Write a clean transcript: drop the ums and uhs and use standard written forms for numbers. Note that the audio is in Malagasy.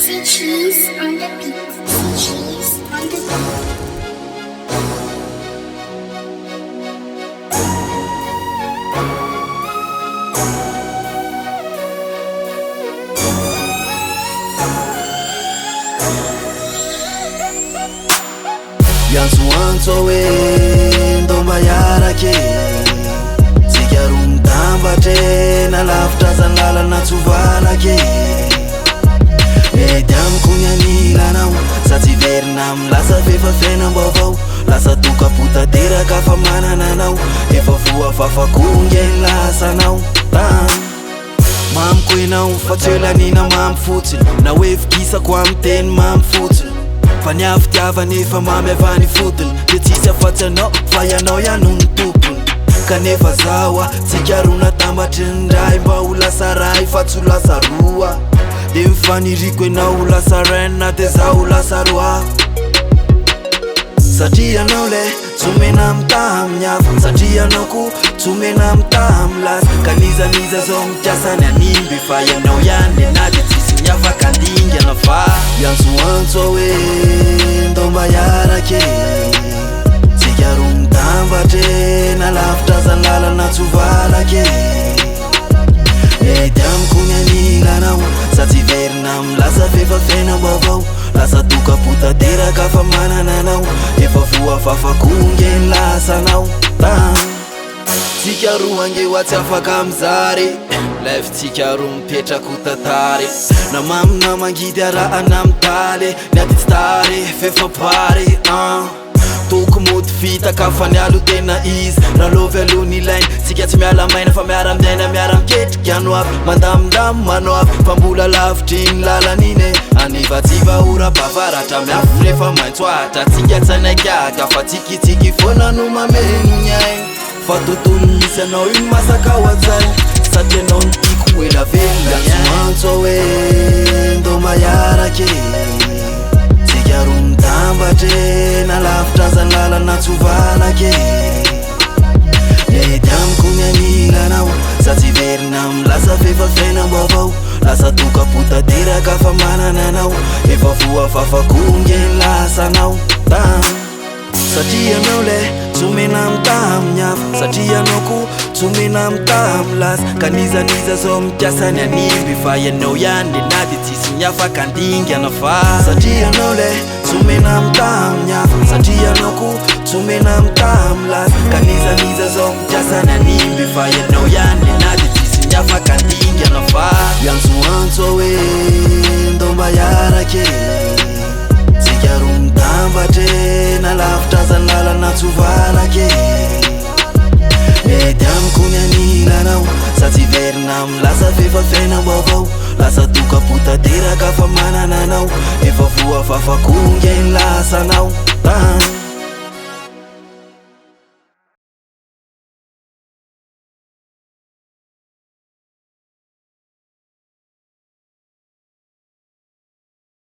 See cheese on the beat. See cheese on the beat. Yansuanso ndomba yarake Zikarumtambate na lafta zanlala na tsuvalake Mety amikognanila nao Satsy verinam lasa fefa fiainam-baovao Lasa tokapotateraka fa manana anao Efa voafafakongeny lasanao Mamiko enao fa tsy hoe lanina mamy fotsiny Na hoe vikisako amy teny mamy fotsiny Fa ny afitiavana efa mamy avany fotony De tsisy afatsy anao fa ianao ihany no tompony Kanefa zaho tsika roa natambatry ny ray Mba ho lasa ray fa tsy ho lasa roa De mifaniriko enao ho lasa reine De zaho ho lasa roa Satria anao le tsomena amita amin'ny hafa Satria anao ko tsomena amita amin'ny lasa Ka nizaniza zao mikiasany animby Fa ianao ihany le na de tsisy ny afaka andingana fa Yansoantso hoe ndomba yarake Tsika roa mitambatre na lavitra zanlalana tsovalake Mety amiko ny anilanao Satsy verina milasa fefa fiainam-baovao Lasa tokapotateraka fa manana anao Efa voafafakongeny lasanao Tsika roa angeo tsy afaka mizary Lefitsika roa mipetrako tatary Na mamy na mangidy arahana amitaly Ny ady tsy tary fefa pary Toko mody vita ka fa ny alo tena izy Raha lovy aloha ny ilainy Tsika tsy miala maina fa miara miaina miara miketriky ano avy Mandamindamo manao avy Fa mbola lavitry ny lalan'iny Anivatsiva ora bavaratra miafo rehefa maintso ahatra Tsika tsanaikaka fa tsikitsiky foana no mameno ny ainy Fa tontolo misy anao iny masaka ho ajainy Satria anao ny tiako ela velona Yansoantso hoe ndomba yarake Tsika roa mitambatre na lavitra zanlalana tsovalake Mety amiko ny anilanao Satsy verina milasa fefa fiainam-baovao Lasa tokapotateraka fa manana anao Efa voafafakongeny lasanao Satria anao le tsomena amita amin'ny hafa Satria anao ko tsomena amita amin'ny lasa Ka nizaniza zao mikiasany animby Fa ianao ihany le na de tsisy ny afaka andingana fa Satria anao le tsomena amita amin'ny hafa Satria anao ko tsomena amita amin'ny lasa Ka nizaniza zao mikiasany animby Fa ianao ihany le na de tsisy ny afaka andingana fa Yansoantso hoe ndomba yarake Tsika roa mitambatre na lavitra zanlalana tsovalake Mety amiko ny anilanao Satsy verina milasa fefa fiainam-baovao Lasa tokapotateraka fa manana anao Efa voafafakongeny lasanao